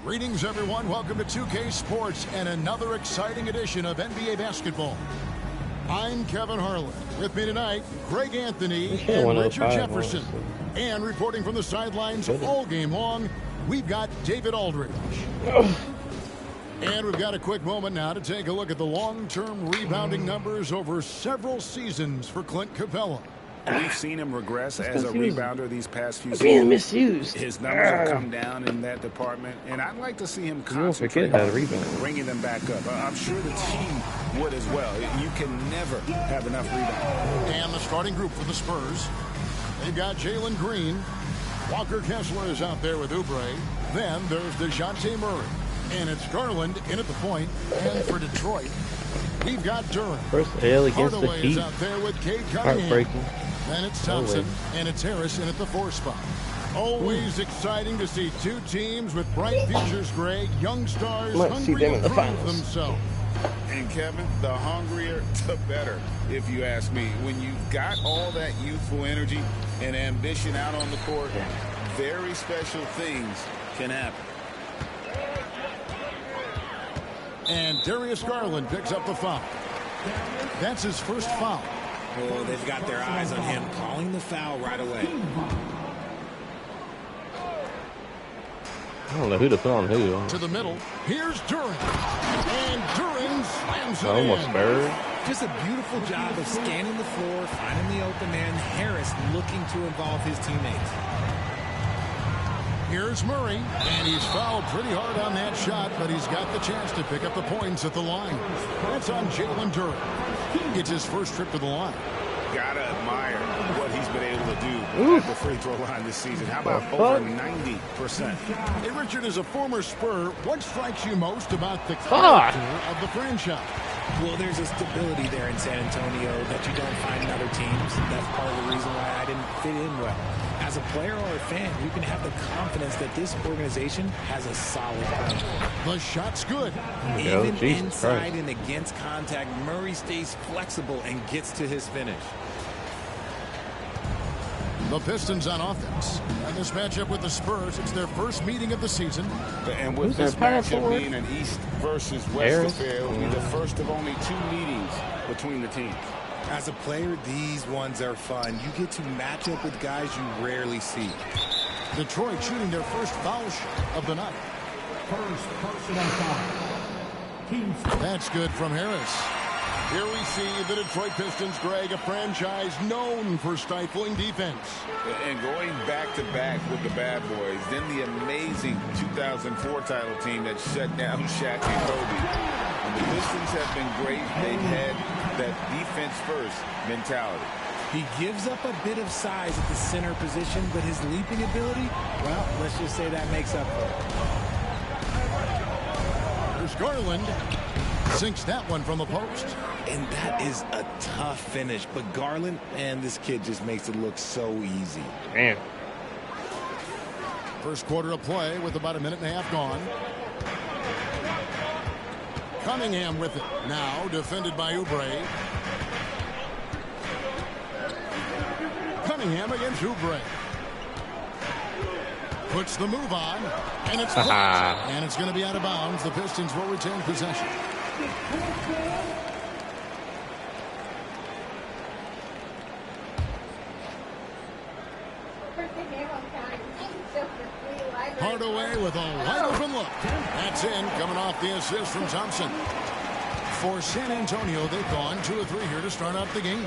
Greetings, everyone. Welcome to 2K Sports and another exciting edition of NBA basketball. I'm Kevin Harlan. With me tonight, Greg Anthony and Richard Jefferson. And reporting from the sidelines all game long, we've got David Aldridge. And we've got a quick moment now to take a look at the long-term rebounding numbers over several seasons for Clint Capella. We've seen him regress as a rebounder these past few being seasons. misused. His numbers have come down in that department, and I'd like to see him concentrate on bringing them back up. I'm sure the team would as well. You can never have enough rebounds. And the starting group for the Spurs, they've got Jalen Green. Walker Kessler is out there with Oubre. Then there's DeJounte Murray. And it's Garland in at the point. And for Detroit, we've got Durham. First L against Hardaway the Heat. is out there with Cade Cunningham. Heartbreaking. Then it's Thompson, and it's Harris in at the 4 spot. Always exciting to see two teams with bright futures, Greg. Young stars hungry to prove themselves. And Kevin, the hungrier, the better, if you ask me. When you've got all that youthful energy and ambition out on the court, very special things can happen. And Darius Garland picks up the foul. That's his first foul. Oh, they've got their eyes on him, calling the foul right away. I don't know who to put on who. To the middle. Here's Durham. And Durham slams it almost in. Spurs. Just a beautiful job of scanning the floor, finding the open man. Harris looking to involve his teammates. Here's Murray, and he's fouled pretty hard on that shot, but he's got the chance to pick up the points at the line. That's on Jalen Durham. It's his first trip to the line. Gotta admire what he's been able to do at the free throw line this season. How about over 90%? Hey, Richard, as a former Spur, what strikes you most about the character of the franchise? Well, there's a stability there in San Antonio that you don't find in other teams. That's part of the reason why I didn't fit in well. As a player or a fan, you can have the confidence that this organization has a solid plan. The shot's good. Even inside and against contact, Murray stays flexible and gets to his finish. The Pistons on offense. And this matchup with the Spurs, it's their first meeting of the season. And with this matchup being an East versus West affair, it will be the first of only 2 meetings between the teams. As a player, these ones are fun. You get to match up with guys you rarely see. Detroit shooting their first foul shot of the night. First personal foul. That's good from Harris. Here we see the Detroit Pistons, Greg, a franchise known for stifling defense. And going back-to-back with the bad boys, then the amazing 2004 title team that shut down Shaq and Kobe. And the Pistons have been great. They've had that defense-first mentality. He gives up a bit of size at the center position, but his leaping ability, well, let's just say that makes up for it. There's Garland. Sinks that one from the post. And that is a tough finish. But Garland, man, this kid just makes it look so easy. Man. First quarter of play with about a minute and a half gone. Cunningham with it. Now defended by Oubre. Cunningham against Oubre. Puts the move on. And it's blocked. And it's going to be out of bounds. The Pistons will retain possession. Hardaway with a wide open look. That's in, coming off the assist from Thompson. For San Antonio, they've gone 2 of 3 here to start out the game.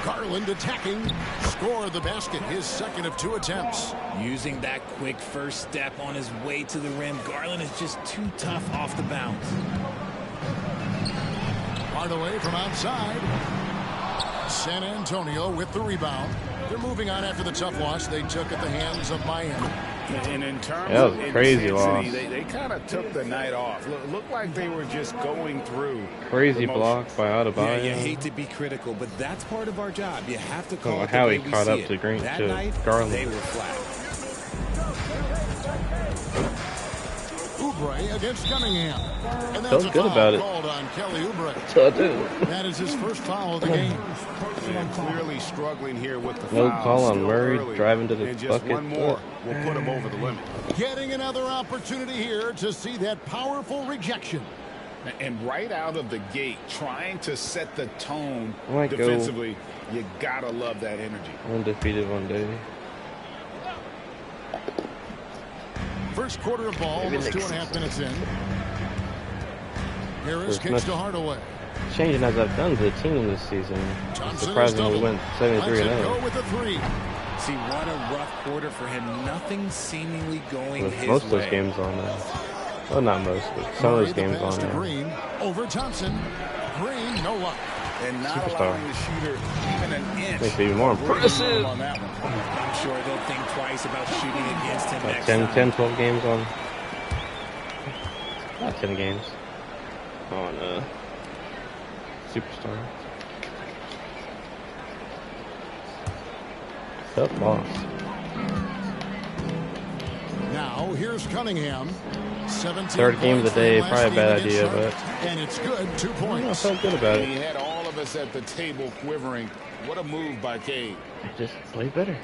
Garland attacking, scored the basket, his second of 2 attempts. Using that quick first step on his way to the rim, Garland is just too tough off the bounce. Hardaway from outside. San Antonio with the rebound. They're moving on after the tough loss they took at the hands of Miami. And in terms of crazy loss. They kind of took the night off. Looked like they were just going through. Crazy block by Adebayo. Yeah, you hate to be critical, but that's part of our job. You have to call it how the he way we caught see up it. to Green That to night, Garland. they were flat. Oubre against Cunningham. And that's Felt a good foul about it. called on Kelly Oubre. So I do. That is his first foul of the game. And clearly struggling here with the No foul. call on Still Murray early. driving to the and just bucket. one more will put him over the limit. Getting another opportunity here to see that powerful rejection. And right out of the gate, trying to set the tone Might go. defensively, you gotta love that energy. Undefeated one day. First quarter of ball, Maybe almost next 2.5 minutes in. Harris There's kicks to Hardaway. Changing as I've done to the team this season. It's Thompson surprising is we doubled. went Lets it 73-0. go with the three. See, what a rough quarter for him. Nothing seemingly going With his most of way. those games on there. Well, not most, but some of Murray, those the games pass on to there. Green. Over Thompson. Green, no luck. And not Superstar. allowing the shooter even an inch. Makes it even more of breathing impressive. room on that one. I'm sure they'll think twice about shooting against him Like next 10, time. 10, 12 games on. Not 10 games. On Superstar. Tough loss. Now, here's Cunningham. 17 Third game of the points day, for probably a last bad game idea, against but Charlotte. And it's good, 2 I points. felt good about He it. had all of us at the table quivering. What a move by Cade. Just play better.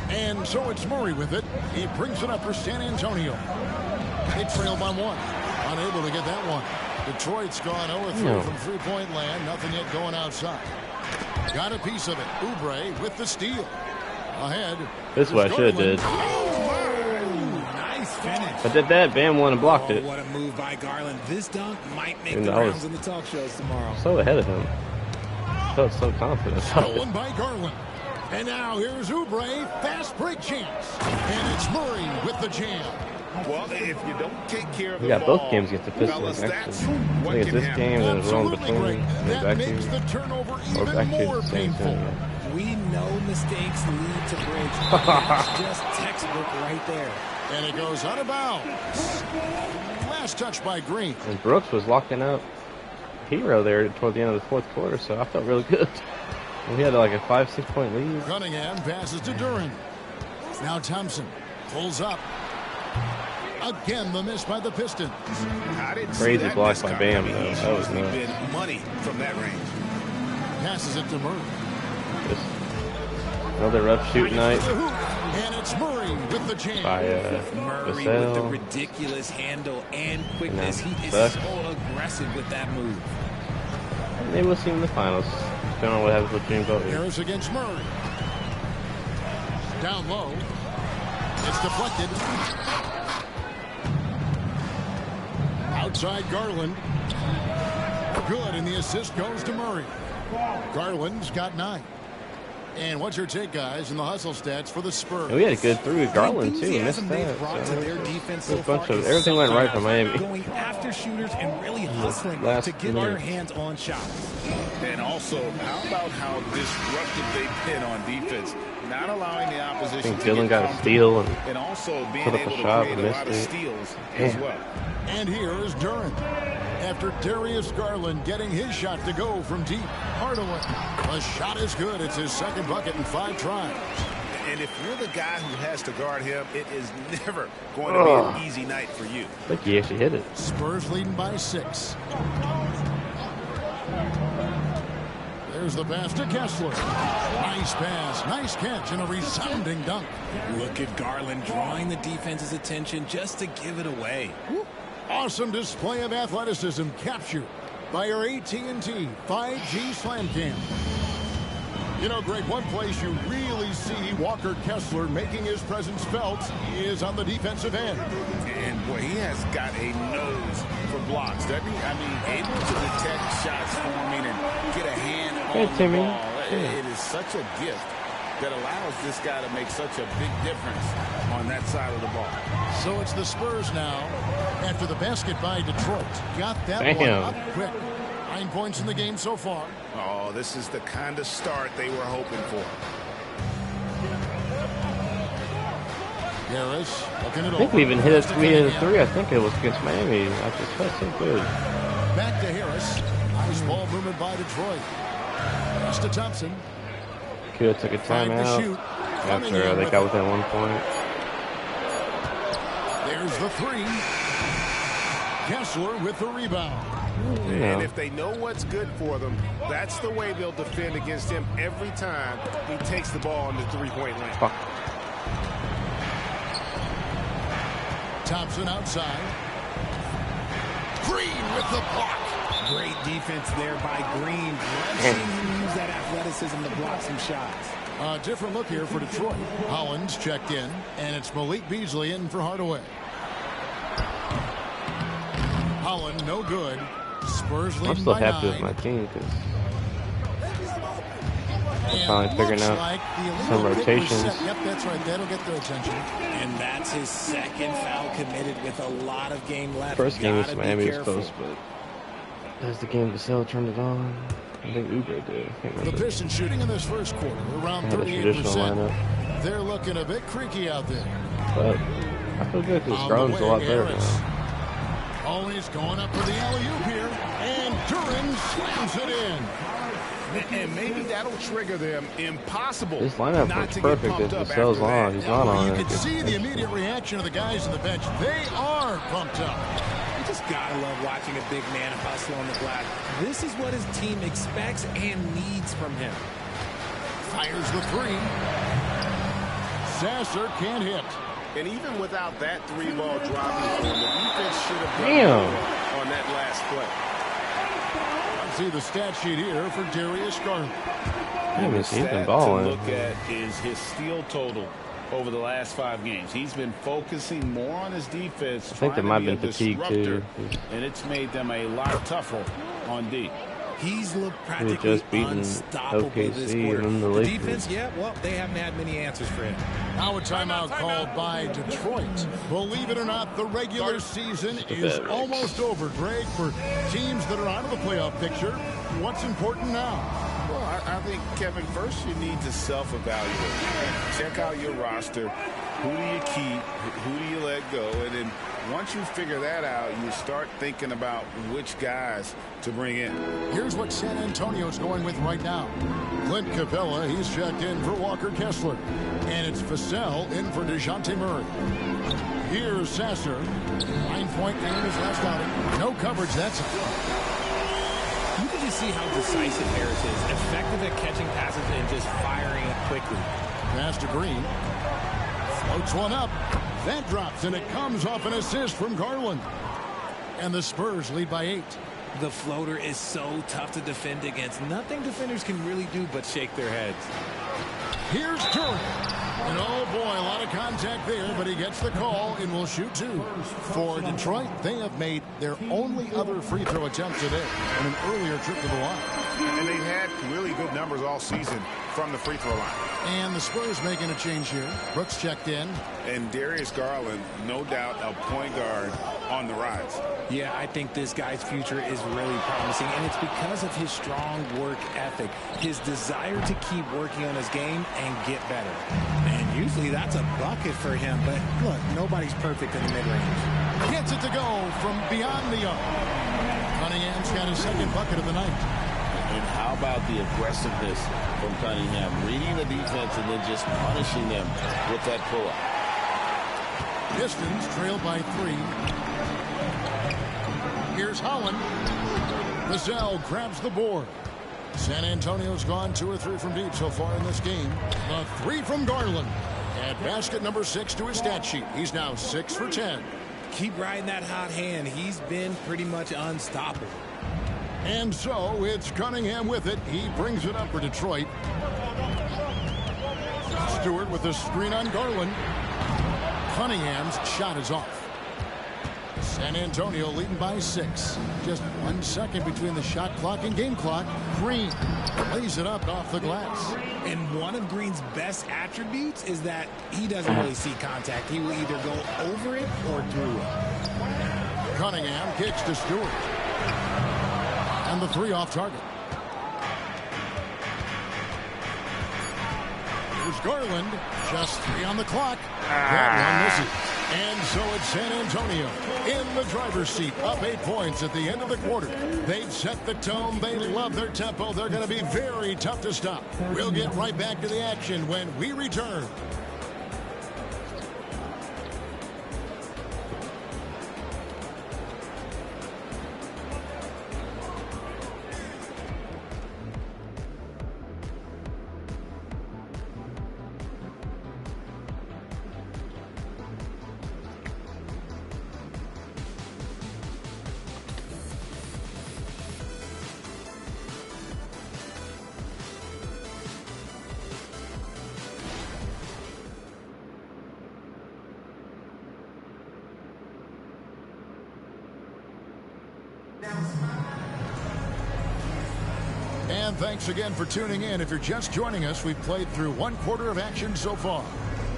And so it's Murray with it. He brings it up for San Antonio. They trail by 1. Unable to get that one. Detroit's gone 0-3 No. from three-point land. Nothing yet going outside. Got a piece of it. Oubre with the steal. Ahead. This is what I should have did. Nice finish. I did that, Bam won and blocked Oh, it. what a move by Garland. This dunk might make And the I was- rounds in the talk shows tomorrow. So ahead of him. Felt so confident. Stolen by Garland. And now here's Oubre. Fast break chance. And it's Murray with the jam. Well, if you don't take care of We the got ball, both games against the Pistons, fellas, actually. that's I what think it's can this happen. game, then it's one Absolutely between, great. and then That back makes to, the turnover or even back to more the same painful. thing. We know mistakes lead to breaks. That's just textbook right there. And it goes out of bounds. Last touch by Green. And Brooks was locking up Hero there toward the end of the fourth quarter, so I felt really good. And we had like a 5-6 point lead. Cunningham passes to Duran. Now Thompson pulls up. Again, the miss by the Pistons. I didn't see Crazy that block miss by coming. Bam, I mean, though. he That was supposedly nuts. been money from that range. Passes it to Murray. Just another rough shoot night The hoop. And it's Murray with the jam. by Murray with the Vassell. ridiculous handle and quickness. And He is Buck. so aggressive with that move. Maybe we'll see him in the finals. Depending on what happens with Dream Boat. Harris against Murray. Down low. It's deflected. Outside Garland. Good, and the assist goes to Murray. Garland's got 9. And what's your take, guys, in the hustle stats for the Spurs? And we had a good three with Garland too. We missed Enthusiasm they've that. brought So to their defense a so bunch far of is everything went right for something Miami. going after shooters and really hustling Last to get their minute. hands on shots. And also, how about how disruptive they've been on defense? Not allowing the I opposition think to Dillon get got a steal, and and also being put up a able to shot create and a lot of missed it. steals as Damn. well. And here is Duran. After Darius Garland getting his shot to go from deep. Hardaway. The shot is good. It's his second bucket in 5 tries. And if you're the guy who has to guard him, it is never going to be an easy night for you. I think he actually hit it. Spurs leading by 6. There's the pass to Kessler. Nice pass, nice catch, and a resounding dunk. Look at Garland drawing the defense's attention just to give it away. Awesome display of athleticism captured by our AT&T 5G Slam Cam. You know, Greg, one place you really see Walker Kessler making his presence felt is on the defensive end. And boy, he has got a nose for blocks, doesn't he? I mean, able to detect shots forming and get a hand Hey, on Timmy. the ball. It is such a gift that allows this guy to make such a big difference on that side of the ball. So it's the Spurs now after the basket by Detroit. Got that one Bam. up quick. 9 points in the game so far. Oh, this is the kind of start they were hoping for. Harris looking it I think over. we even hit Pass a to we hit a Cunningham. three. I think it was against Miami. I just felt so good. Back to Harris. Nice ball movement by Detroit. Pass to Thompson. could have took a timeout after they got within 1 point. There's the three. Kessler with the rebound. And if they know what's good for them, that's the way they'll defend against him every time he takes the ball on the three-point line. Fuck. Thompson outside. Green with the block. Great defense there by Green. Let's see him use that athleticism to block some shots. A different look here for Detroit. Hollins checked in, and it's Malik Beasley in for Hardaway. Holland no good. Spurs leading I'm still by happy 9. with my team because finally figuring out like some rotations. Yep, that's right. That'll get their attention. And that's his second foul committed with a lot of game left. First game was Miami was careful. close, but that's the game Vassell turned it on. I think Oubre did. I can't The remember. Pistons shooting in this first quarter around Had a traditional 38%. lineup, They're looking a bit creaky out there. but I feel good because On the Garland's a way, lot better Harris. now. Always going up for the alley-oop here. And Duran slams it in. And maybe that'll trigger them. Impossible This lineup not looks to get perfect pumped if up Vassell's after on. that. He's not on You it. can see the immediate reaction of the guys on the bench. They are pumped up. You just gotta love watching a big man hustle on the glass. This is what his team expects and needs from him. Fires the three. Sasser can't hit. And even without that three-ball dropping for him, the defense should have done Damn. more on that last play. Let's see the stat sheet here for Darius Garland. Damn, he's been Stat to balling. look at is his steal total over the last 5 games. He's been focusing more on his defense. I think there might have been fatigue too. And it's made them a lot tougher on D. He's looked He practically just beaten unstoppable this OKC quarter. and then the The Lakers. defense, yeah, well, they haven't had many answers for him. Now a timeout called by Detroit. Believe it or not, the regular season is almost over, Greg. For teams that are out of the playoff picture, what's important now? Well, I think, Kevin, first you need to self-evaluate. Check out your roster. Who do you keep? Who do you let go? And then once you figure that out, you start thinking about which guys to bring in. Here's what San Antonio's going with right now. Clint Capella, he's checked in for Walker Kessler. And it's Vassell in for DeJounte Murray. Here's Sasser. 9-point game his last outing. No coverage, that's it. You can just see how decisive Harris is. Effective at catching passes and just firing it quickly. Pass to Green. Floats one up. That drops, and it comes off an assist from Garland. And the Spurs lead by 8. The floater is so tough to defend against. Nothing defenders can really do but shake their heads. Here's Duran. And oh boy, a lot of contact there, but he gets the call and will shoot 2. For Detroit, they have made their only other free throw attempt today on an earlier trip to the line. And they've had really good numbers all season from the free throw line. And the Spurs making a change here. Brooks checked in. And Darius Garland, no doubt a point guard on the rise. Yeah, I think this guy's future is really promising, and it's because of his strong work ethic, his desire to keep working on his game and get better. And usually that's a bucket for him, but look, nobody's perfect in the mid-range. Gets it to go from beyond the arc. Cunningham's got his second bucket of the night. And how about the aggressiveness from Cunningham? Reading the defense and then just punishing them with that pull-up. Pistons trailed by 3. Here's Holland. Vassell grabs the board. San Antonio's gone 2 or 3 from deep so far in this game. A 3 from Garland. Add basket number 6 to his stat sheet. He's now 6 for 10. Keep riding that hot hand. He's been pretty much unstoppable. And so it's Cunningham with it. He brings it up for Detroit. Stewart with the screen on Garland. Cunningham's shot is off. San Antonio leading by 6. Just 1 second between the shot clock and game clock. Green lays it up off the glass. And one of Green's best attributes is that he doesn't really see contact. He will either go over it or through it. Cunningham kicks to Stewart. And the 3 off target. Here's Garland. Just 3 on the clock. That one misses. And so it's San Antonio in the driver's seat, up 8 points at the end of the quarter. They've set the tone. They love their tempo. They're going to be very tough to stop. We'll get right back to the action when we return. And thanks again for tuning in. If you're just joining us, we've played through 1 quarter of action so far.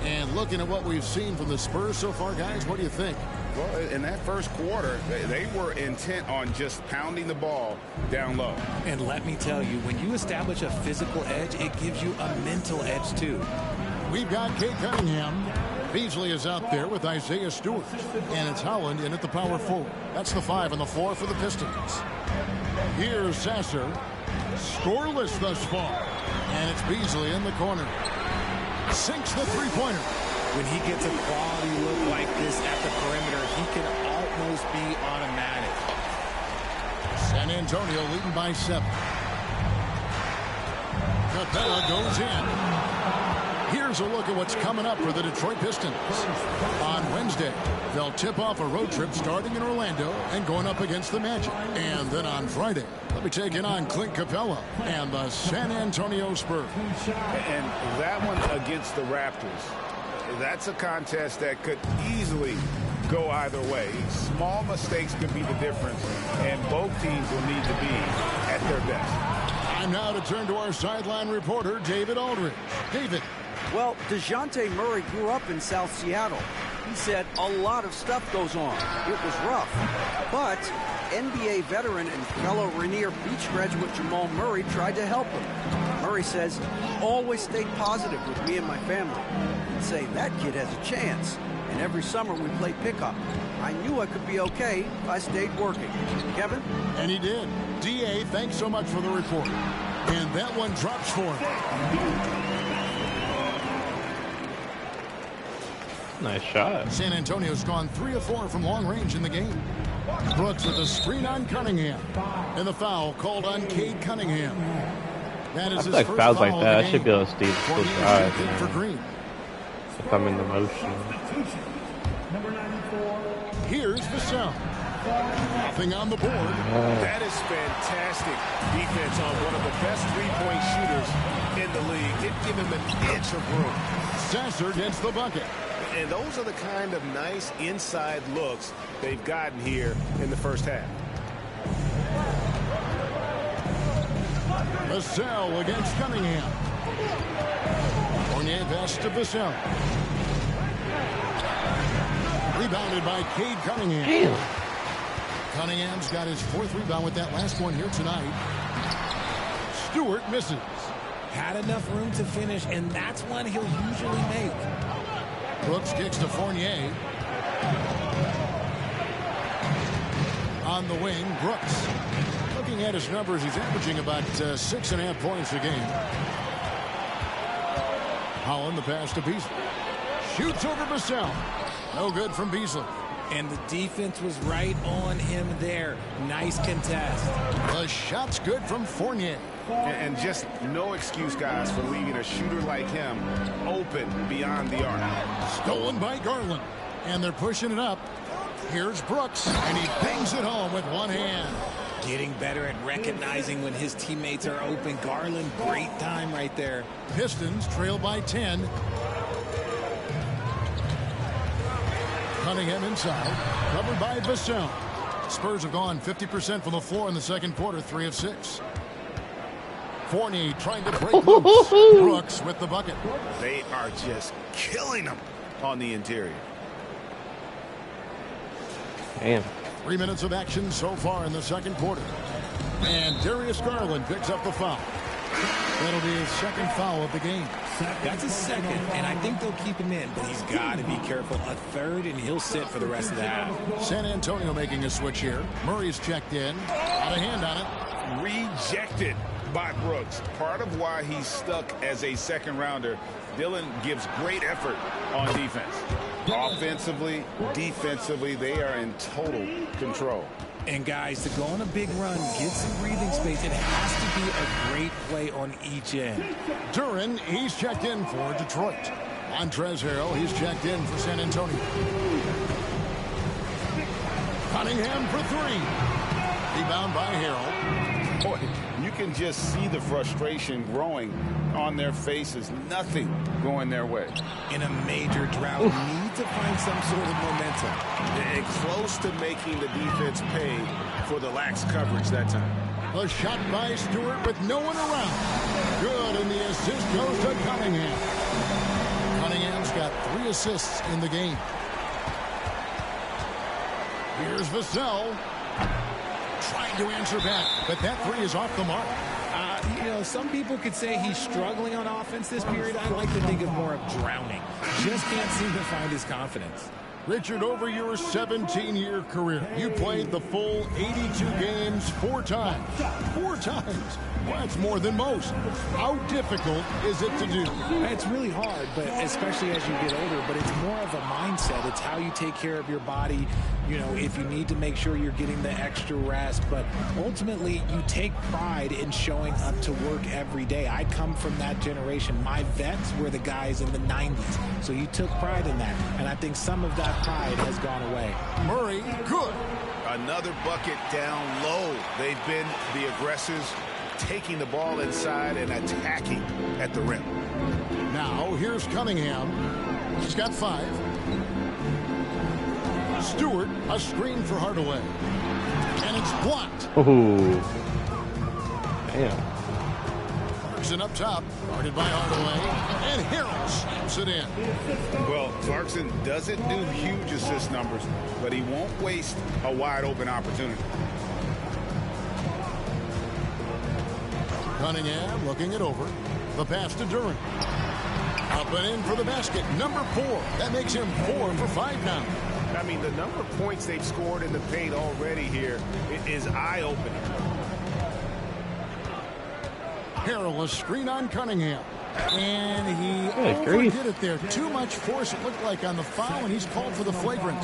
And looking at what we've seen from the Spurs so far, guys, what do you think? Well, in that first quarter, they were intent on just pounding the ball down low. And let me tell you, when you establish a physical edge, it gives you a mental edge, too. We've got Cade Cunningham. Beasley is out there with Isaiah Stewart. And it's Holland in at the power forward. That's the 5 and the 4 for the Pistons. Here's Sasser. Scoreless thus far. And it's Beasley in the corner. Sinks the three-pointer. When he gets a quality look like this at the perimeter, he can almost be automatic. San Antonio leading by 7. Capella goes in. Here's a look at what's coming up for the Detroit Pistons. On Wednesday, they'll tip off a road trip starting in Orlando and going up against the Magic. And then on Friday, they'll be taking on Clint Capella and the San Antonio Spurs. And that one against the Raptors, that's a contest that could easily go either way. Small mistakes could be the difference, and both teams will need to be at their best. Time now to turn to our sideline reporter, David Aldridge. David. Well, DeJounte Murray grew up in South Seattle. He said a lot of stuff goes on. It was rough. But NBA veteran and fellow Rainier Beach graduate Jamal Murray tried to help him. Murray says, he always stayed positive with me and my family. He'd say, that kid has a chance. And every summer we played pickup. I knew I could be okay if I stayed working. Kevin? And he did. D.A., thanks so much for the report. And that one drops for him. Nice shot. San Antonio's gone 3 of 4 from long range in the game. Brooks with a screen on Cunningham. And the foul called on Cade Cunningham. That is his like first fouls foul like that. I should be able to steal the drive. For Green. If I'm in the motion. Here's Vassell. Nothing on the board. That is fantastic defense on one of the best three-point shooters in the league. Didn't give him an inch of room. Sasser gets the bucket. And those are the kind of nice inside looks they've gotten here in the first half. Vassell against Cunningham. Fournier pass to Vassell. Rebounded by Cade Cunningham. Damn. Cunningham's got his 4th rebound with that last one here tonight. Stewart misses. Had enough room to finish, and that's one he'll usually make. Brooks kicks to Fournier. On the wing, Brooks. Looking at his numbers, he's averaging about 6.5 points a game. Holland, the pass to Beasley. Shoots over Vassell. No good from Beasley. And the defense was right on him there. Nice contest. The shot's good from Fournier. And just no excuse, guys, for leaving a shooter like him open beyond the arc. Stolen by Garland. And they're pushing it up. Here's Brooks, and he bangs it home with one hand. Getting better at recognizing when his teammates are open. Garland, great time right there. Pistons trail by 10. Cunningham inside, covered by Vassell. Spurs have gone 50% from the floor in the second quarter, 3 of 6. Fournier trying to break loose. Brooks with the bucket. They are just killing them on the interior. Damn. 3 minutes of action so far in the second quarter. And Darius Garland picks up the foul. That'll be his second foul of the game. That's a second, and I think they'll keep him in, but he's got to be careful. A third, and he'll sit for the rest of the half. San Antonio making a switch here. Murray's checked in. Got a hand on it. Rejected by Brooks. Part of why he's stuck as a second rounder. Dillon gives great effort on defense. Offensively, defensively, they are in total control. And guys, to go on a big run, get some breathing space, it has to be a great play on each end. Duran, he's checked in for Detroit. Montrezl Harrell, he's checked in for San Antonio. Cunningham for three. Rebound by Harrell. Boy, you can just see the frustration growing on their faces. Nothing going their way. In a major drought, need to find some sort of momentum. And close to making the defense pay for the lax coverage that time. A shot by Stewart with no one around. Good, and the assist goes to Cunningham. Cunningham's got 3 assists in the game. Here's Vassell. Trying to answer back, but that 3 is off the mark. You know, some people could say he's struggling on offense this period. I like to think of more of drowning. Just can't seem to find his confidence. Richard, over your 17-year career, you played the full 82 games 4 times. 4 times. Well, that's more than most. How difficult is it to do? It's really hard, but especially as you get older, but it's more of a mindset. It's how you take care of your body. You know, if you need to make sure you're getting the extra rest, but ultimately you take pride in showing up to work every day. I come from that generation. My vets were the guys in the 90s, so you took pride in that, and I think some of that pride has gone away. Murray, good. Another bucket down low. They've been the aggressors, taking the ball inside and attacking at the rim. Now, here's Cunningham. He's got 5. Stewart, a screen for Hardaway. And it's blocked. Ooh. Damn. Clarkson up top, guarded by Hardaway. And Harrell slaps it in. Well, Clarkson doesn't do huge assist numbers, but he won't waste a wide open opportunity. Cunningham looking it over. The pass to Duran. Up and in for the basket. Number 4. That makes him 4 for 5 now. I mean, the number of points they've scored in the paint already here is eye-opening. Harrell, a screen on Cunningham. And he overdid it there. Too much force, it looked like, on the foul, and he's called for the flagrant.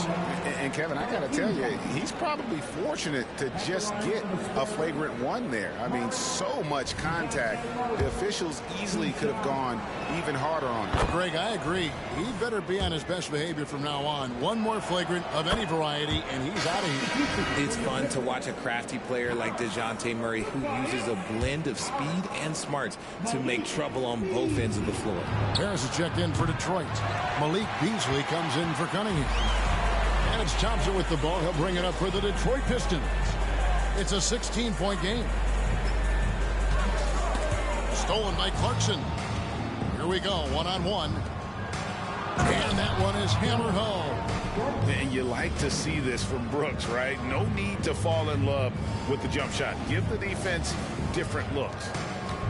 And Kevin, I got to tell you, he's probably fortunate to just get a flagrant 1 there. I mean, so much contact. The officials easily could have gone even harder on him. Greg, I agree. He better be on his best behavior from now on. 1 more flagrant of any variety, and he's out of here. It's fun to watch a crafty player like DeJounte Murray who uses a blend of speed and smarts to make trouble on both ends of the floor. Harris is checked in for Detroit. Malik Beasley comes in for Cunningham. And it's Thompson with the ball. He'll bring it up for the Detroit Pistons. It's a 16-point game. Stolen by Clarkson. Here we go, 1-on-1. And that one is hammered home. And you like to see this from Brooks, right? No need to fall in love with the jump shot. Give the defense different looks.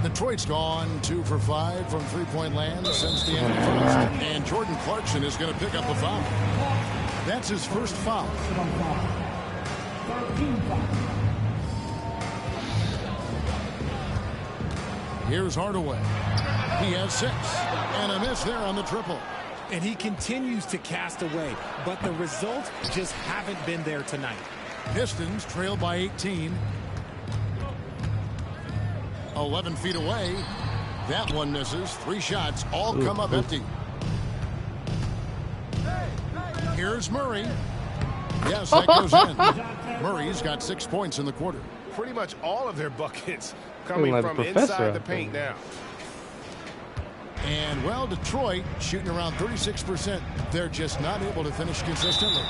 Detroit's gone 2 for 5 from 3-point land since the end of the first. And Jordan Clarkson is going to pick up a foul. That's his first foul. Here's Hardaway. He has 6. And a miss there on the triple. And he continues to cast away, but the results just haven't been there tonight. Pistons trail by 18. 11 feet away. That one misses. 3 shots. All come up empty. Here's Murray. Yes, that goes in. Murray's got 6 points in the quarter. Pretty much all of their buckets coming from inside the paint now. And, well, Detroit shooting around 36%. They're just not able to finish consistently.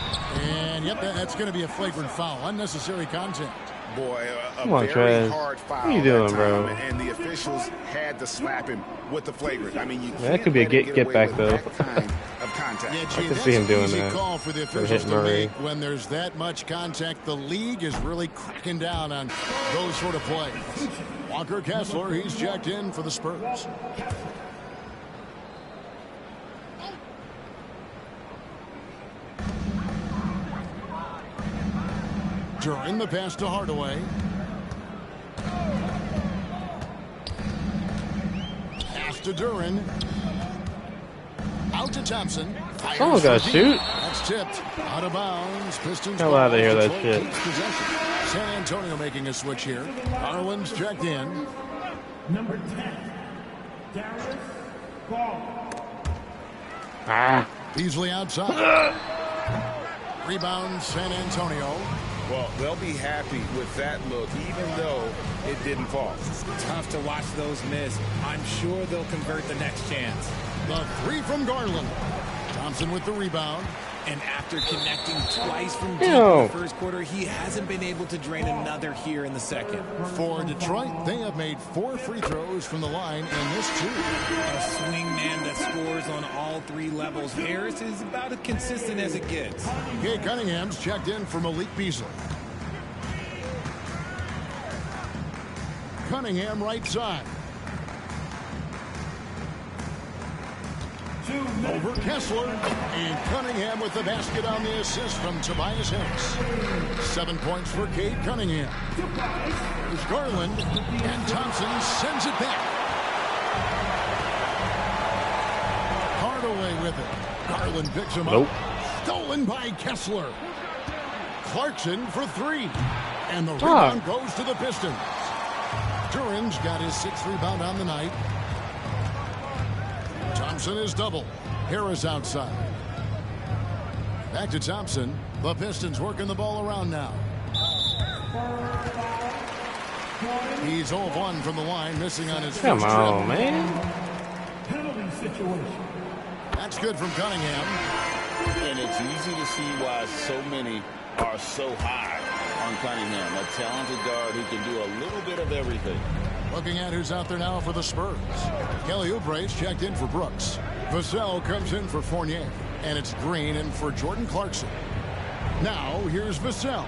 And, yep, that's going to be a flagrant foul. Unnecessary contact. Boy, Come on, very hard foul. What are you doing, that bro? time, and the officials had to slap him with the flagrant. I mean, you that could be a get back, though. That kind of contact. Yeah, I can see him doing that. Call for the officials to make when there's that much contact. The league is really cracking down on those sort of plays. Walker Kessler, he's checked in for the Spurs. During the pass to Hardaway. Pass to Duran. Out to Thompson. Someone's got to shoot. That's tipped. Out of bounds. Pistons. Hell out of here, that shit. San Antonio making a switch here. Garland's checked in. Number 10, Darius Ball. Beasley outside. Rebound San Antonio. Well, they'll be happy with that look, even though it didn't fall. Tough to watch those miss. I'm sure they'll convert the next chance. The three from Garland. Thompson with the rebound. And after connecting twice from deep in the first quarter, he hasn't been able to drain another here in the second. For Detroit, they have made 4 free throws from the line in this too. A swing man that scores on all 3 levels. Harris is about as consistent as it gets. Kay Cunningham's checked in for Malik Beasley. Cunningham right side. Over Kessler, and Cunningham with the basket on the assist from Tobias Harris. 7 points for Cade Cunningham. There's Garland, and Thompson sends it back. Hardaway with it. Garland picks him up. Stolen by Kessler. Clarkson for 3. And the rebound goes to the Pistons. Duran's got his 6th rebound on the night. Thompson is double. Harris outside. Back to Thompson. The Pistons working the ball around now. He's 0-1 from the line, missing on his first trip. Come on, man. Penalty situation. That's good from Cunningham. And it's easy to see why so many are so high on Cunningham. A talented guard who can do a little bit of everything. Looking at who's out there now for the Spurs. Kelly Oubre's checked in for Brooks. Vassell comes in for Fournier. And it's Green in for Jordan Clarkson. Now, here's Vassell.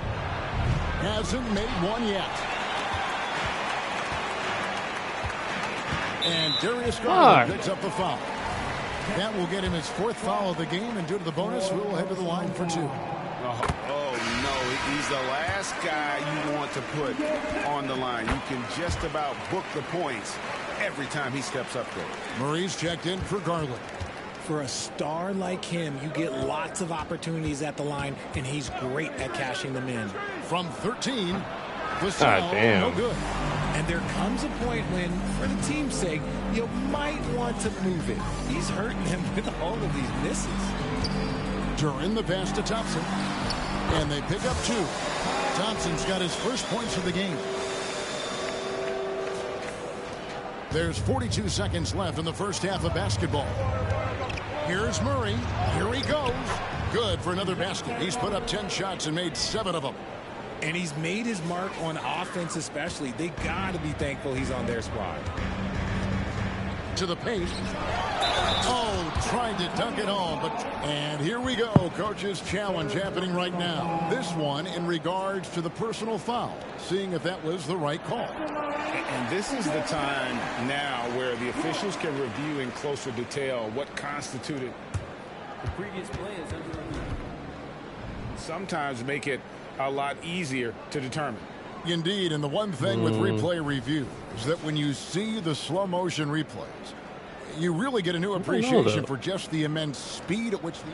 Hasn't made one yet. And Darius Garland picks up the foul. That will get him his 4th foul of the game. And due to the bonus, we'll head to the line for 2. Oh, no, he's the last guy you want to put on the line. You can just about book the points every time he steps up there. Murray's checked in for Garland. For a star like him, you get lots of opportunities at the line, and he's great at cashing them in. From 13, Vassell, no good. And there comes a point when, for the team's sake, you might want to move it. He's hurting him with all of these misses. Duran the pass to Thompson. And they pick up 2. Thompson's got his first points of the game. There's 42 seconds left in the first half of basketball. Here's Murray. Here he goes. Good for another basket. He's put up 10 shots and made 7 of them. And he's made his mark on offense especially. They got to be thankful he's on their squad. To the paint. Oh, trying to dunk it home. And here we go. Coach's challenge happening right now. This one in regards to the personal foul. Seeing if that was the right call. And this is the time now where the officials can review in closer detail what constituted the previous play is under review. Sometimes make it a lot easier to determine. Indeed, and the one thing with replay review is that when you see the slow motion replays, you really get a new appreciation for just the immense speed at which the...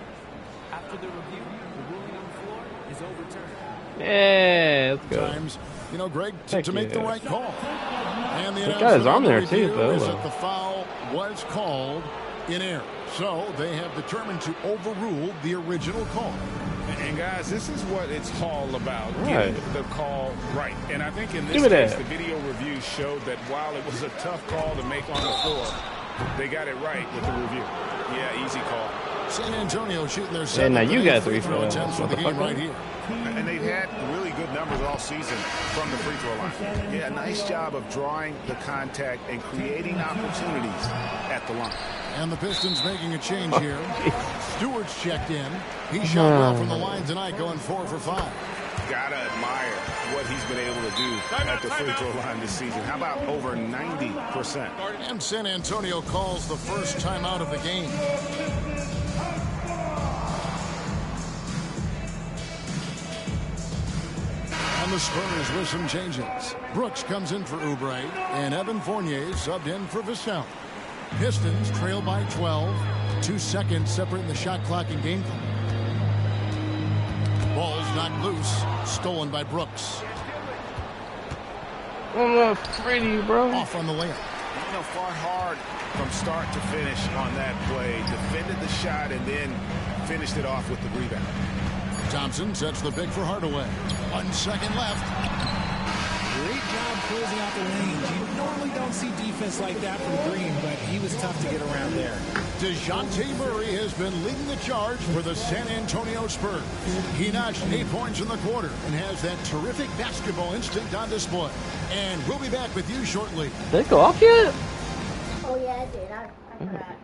After the review, the ruling on the floor is overturned. Yeah, let's go. Times, you know, Greg, to make the right call. And the got his arm there too, though. Is that the foul was called in error. So they have determined to overrule the original call. And guys, this is what it's all about, getting the call right. And I think in this case, the video review showed that while it was a tough call to make on the floor, they got it right with the review. Yeah, easy call. San Antonio shooting their 7th now you got free throw attempts for the game right here. And they've had really good numbers all season from the free throw line. Yeah, nice job of drawing the contact and creating opportunities at the line. And the Pistons making a change here. Stewart's checked in. He shot well from the line tonight, going 4 for 5. Gotta admire what he's been able to do at the free throw line this season. How about over 90%? And San Antonio calls the first timeout of the game. And the Spurs with some changes. Brooks comes in for Oubre, and Evan Fournier subbed in for Vassell. Pistons trail by 12. 2 seconds separating the shot clock and game clock. Ball's knocked loose. Stolen by Brooks. I'm not afraid of you, bro. Off on the layup. You know, fought hard from start to finish on that play. Defended the shot and then finished it off with the rebound. Thompson sets the big for Hardaway. 1 second left. Great job closing out the lanes. You normally don't see defense like that from Green, but he was tough to get around there. DeJounte Murray has been leading the charge for the San Antonio Spurs. He notched 8 points in the quarter and has that terrific basketball instinct on display. And we'll be back with you shortly. Did it go off yet? Oh yeah, I did. I forgot.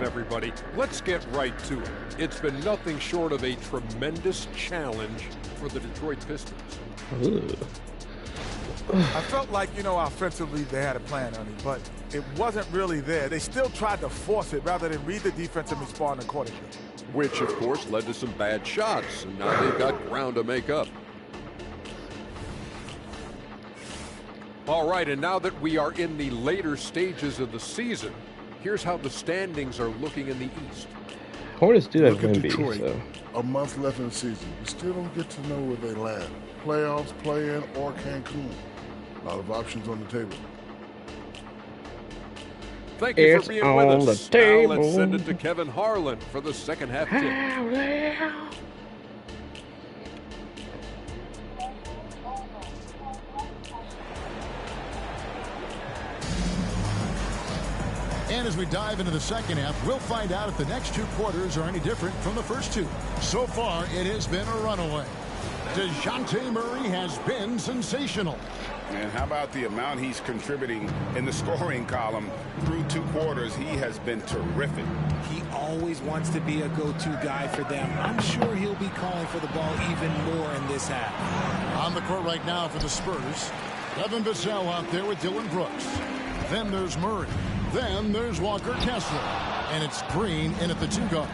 everybody. Let's get right to it. It's been nothing short of a tremendous challenge for the Detroit Pistons. Ooh. I felt like, offensively they had a plan, Ernie, but it wasn't really there. They still tried to force it rather than read the defense and respond accordingly. Which, of course, led to some bad shots, and now they've got ground to make up. All right, and now that we are in the later stages of the season, here's how the standings are looking in the East. Hornets do have Look at Wemby, Detroit. so. A month left in the season. We still don't get to know where they land. Playoffs, play-in, or Cancun. A lot of options on the table. Thank you It's for being on with us. the table. Now let's send it to Kevin Harlan for the second half tip. And as we dive into the second half, we'll find out if the next two quarters are any different from the first two. So far, it has been a runaway. DeJounte Murray has been sensational. And how about the amount he's contributing in the scoring column through two quarters? He has been terrific. He always wants to be a go-to guy for them. I'm sure he'll be calling for the ball even more in this half. On the court right now for the Spurs, Devin Vassell out there with Dylan Brooks. Then there's Murray. Then there's Walker Kessler. And it's Green in at the two guard.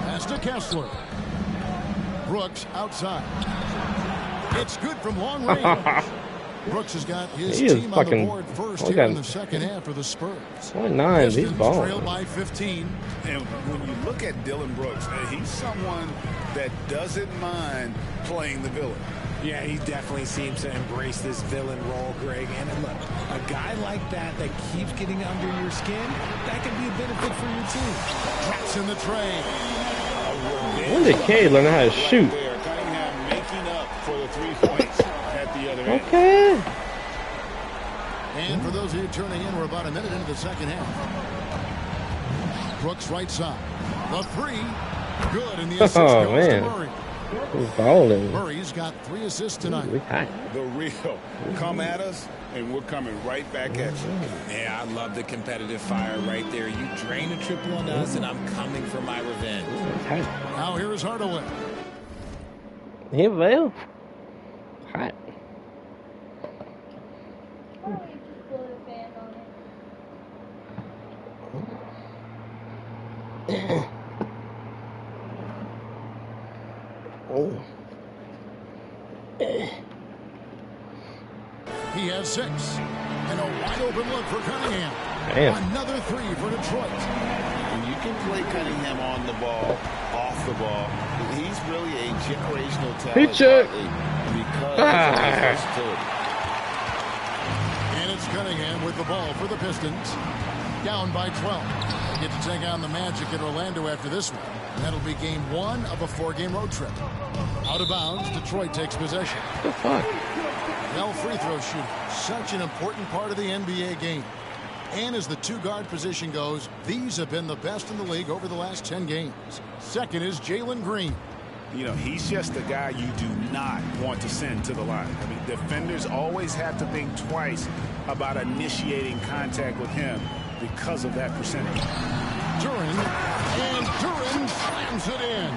Pass to Kessler. Brooks outside. It's good from long range. Brooks has got his team on the board first here in the second half for the Spurs. 0.9, these balls. Trailed by 15. And when you look at Dylan Brooks, he's someone that doesn't mind playing the villain. Yeah, he definitely seems to embrace this villain role, Greg. And look, a guy like that keeps getting under your skin, that can be a benefit for your team. Drops in the tray. When did Cade learn how to shoot? Cunningham making up for the 3 points at the other end. Okay. And for those of you tuning in, we're about a minute into the second half. Brooks right side. The three. Good, and the assist goes to Murray. He's balling. Murray's got 3 assists tonight. The real. Come at us, and we're coming right back at you. Yeah, I love the competitive fire right there. You drain a triple on us, and I'm coming for my revenge. Now here is Hardaway. He well. Hot. He has 6. And a wide open look for Cunningham. Damn. Another 3 for Detroit. When you can play Cunningham on the ball, off the ball, he's really a generational talent. Because of his versatility. And it's Cunningham with the ball for the Pistons. Down by 12. They get to take on the Magic in Orlando after this one. And that'll be game 1 of a 4-game road trip. Out of bounds, Detroit takes possession. The fuck? Well, free throw shooting, such an important part of the NBA game. And as the two-guard position goes, these have been the best in the league over the last 10 games. Second is Jalen Green. He's just a guy you do not want to send to the line. I mean, defenders always have to think twice about initiating contact with him because of that percentage. Duran slams it in.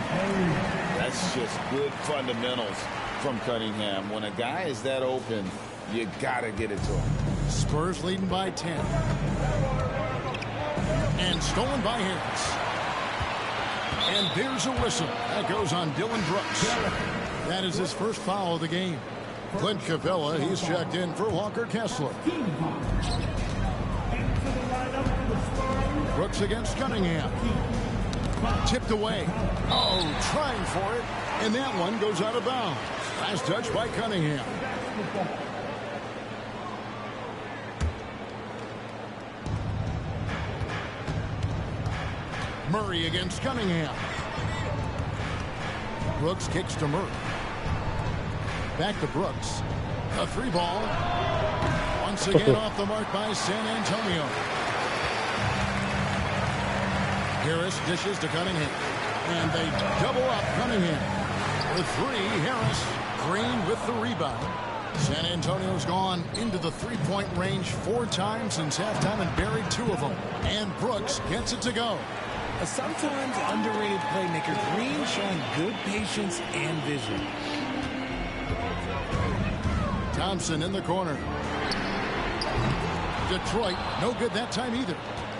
That's just good fundamentals from Cunningham. When a guy is that open, you gotta get it to him. Spurs leading by 10. And stolen by Harris. And there's a whistle. That goes on Dylan Brooks. That is his first foul of the game. Clint Capella, he's checked in for Walker Kessler. Brooks against Cunningham. Tipped away. Oh, trying for it. And that one goes out of bounds. Last touch by Cunningham. Murray against Cunningham. Brooks kicks to Murray. Back to Brooks. A 3-ball. Once again off the mark by San Antonio. Harris dishes to Cunningham. And they double up Cunningham. For 3, Harris. Green with the rebound. San Antonio's gone into the three-point range 4 times since halftime and buried 2 of them. And Brooks gets it to go. A sometimes underrated playmaker, Green showing good patience and vision. Thompson in the corner. Detroit, no good that time either.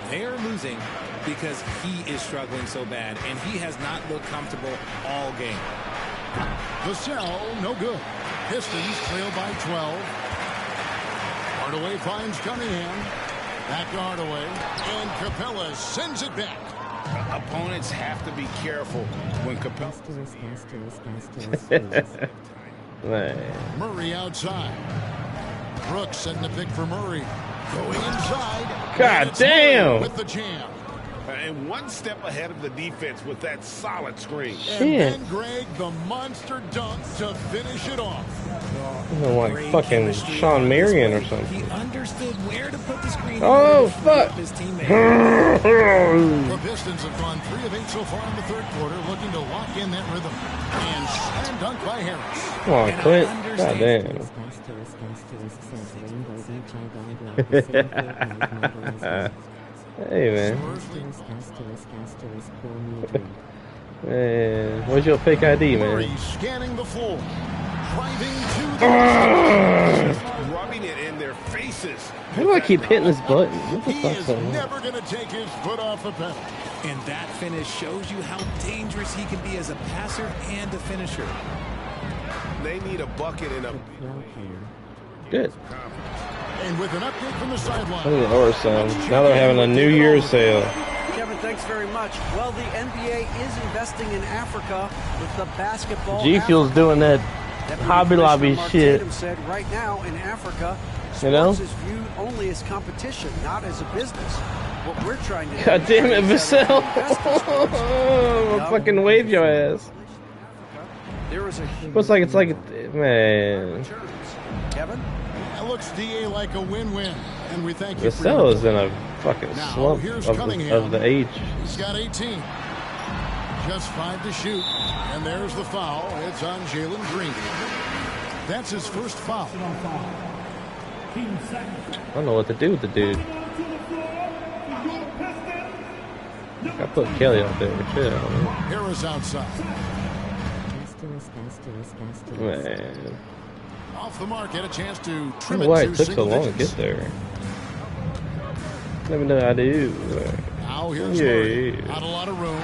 They're losing because he is struggling so bad, and he has not looked comfortable all game. Vassell, no good. Pistons trail by 12. Hardaway finds Cunningham. Back to Hardaway. And Capella sends it back. Opponents have to be careful when Capella. Murray outside. Brooks setting the pick for Murray. Going inside. God damn. With the jam. And one step ahead of the defense with that solid screen. And then Greg, the monster dunk to finish it off. Like fucking Sean Marion or something. He understood where to put the screen. Oh, fuck. The Pistons have gone 3 of 8 so far in the third quarter, looking to lock in that rhythm. And slam dunk by Harris. Come on, Clint. God damn. Hey, man. Man, where's your fake ID, man? Murray scanning the floor. Driving to the rubbing it in their faces. How do I keep hitting this button? What the He fuck's is going on? never going to take his foot off the pedal. And that finish shows you how dangerous he can be as a passer and a finisher. They need a bucket and a... Good. And with an update from the sideline. Look at the Orson. Now they're having a New Year's sale. Kevin, thanks very much. Well, the NBA is investing in Africa with the basketball. G Fuel's doing that Hobby Lobby shit. Said right now in Africa, you know, sports is viewed only as competition, not as a business. What we're trying to do. God damn it, Vassell! Fucking wave your ass. There is a it's like man. Kevin. That looks DA like a win-win, and we thank you. Vassell is in a fucking slump of the age. He's got 18. Just 5 to shoot, and there's the foul. It's on Jalen Green. That's his first foul. I don't know what to do with the dude. I put Kelly out there. Shit. Harris outside. Man. Off the mark, had a chance to I don't trim know it why to it took so single long to digits. get there. Never know how to do. Now here's Murray. Not a lot of room.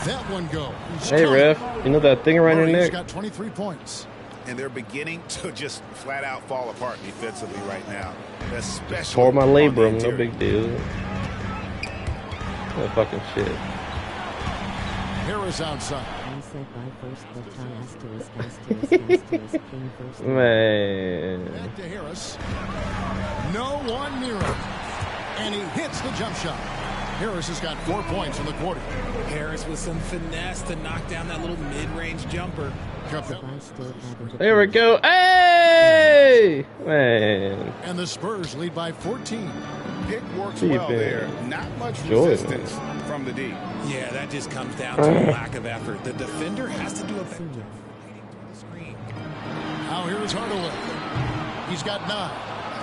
That one goes. Hey, ref. You know that thing around your Murray's neck? got 23 points. And they're beginning to just flat out fall apart defensively right now. Especially Tore my labrum. No big deal. Oh, fucking shit. Harris outside. Man. Back to Harris. No one near him. And he hits the jump shot. Harris has got 4 points in the quarter. Harris with some finesse to knock down that little mid-range jumper. There we go. Hey! Man. And the Spurs lead by 14. Pick works well there. Not much resistance from the D. Yeah, that just comes down to a lack of effort. The defender has to do a better job fighting through the screen. Now here's Hardaway. He's got 9.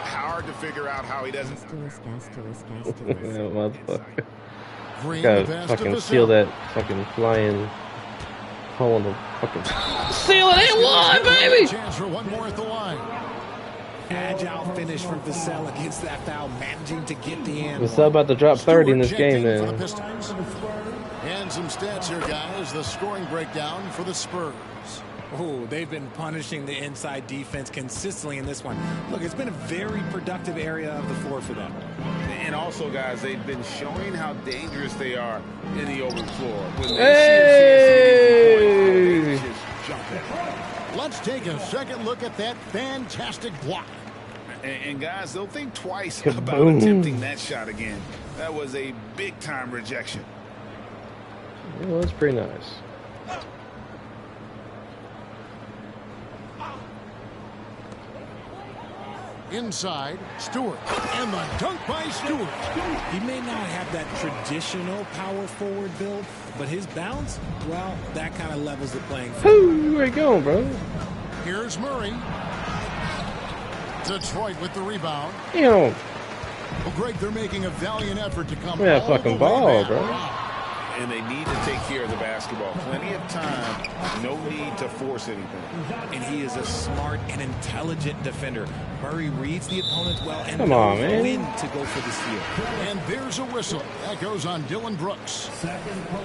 Hard to figure out how he doesn't. Motherfucker. Green Gotta pass fucking to steal that fucking flying hole in the fucking. Seal it! It won, baby! Chance for one more at the line. Agile finish from Vassell against that foul, managing to get the end. Vassell about to drop 30 in this game, For the man. Pistons. And some stats here, guys. The scoring breakdown for the Spurs. Oh, they've been punishing the inside defense consistently in this one. Look, it's been a very productive area of the floor for them. And also, guys, they've been showing how dangerous they are in the open floor. When they Hey! see a just jump at it. Let's take a second look at that fantastic block. And guys, they'll think twice Kaboom. about attempting that shot again. That was a big-time rejection. Well, that's pretty nice. Inside, Stewart. And the dunk by Stewart. He may not have that traditional power forward build, but his bounce, well, that kind of levels the playing field. Where you going, bro? Here's Murray. Detroit with the rebound. Damn. Well, Greg, they're making a valiant effort to come Yeah, all fucking the ball, way back bro. around. And they need to take care of the basketball. Plenty of time. No need to force anything. And he is a smart and intelligent defender. Murray reads the opponents well and Come on, knows man. when to go for the steal. And there's a whistle. That goes on Dylan Brooks.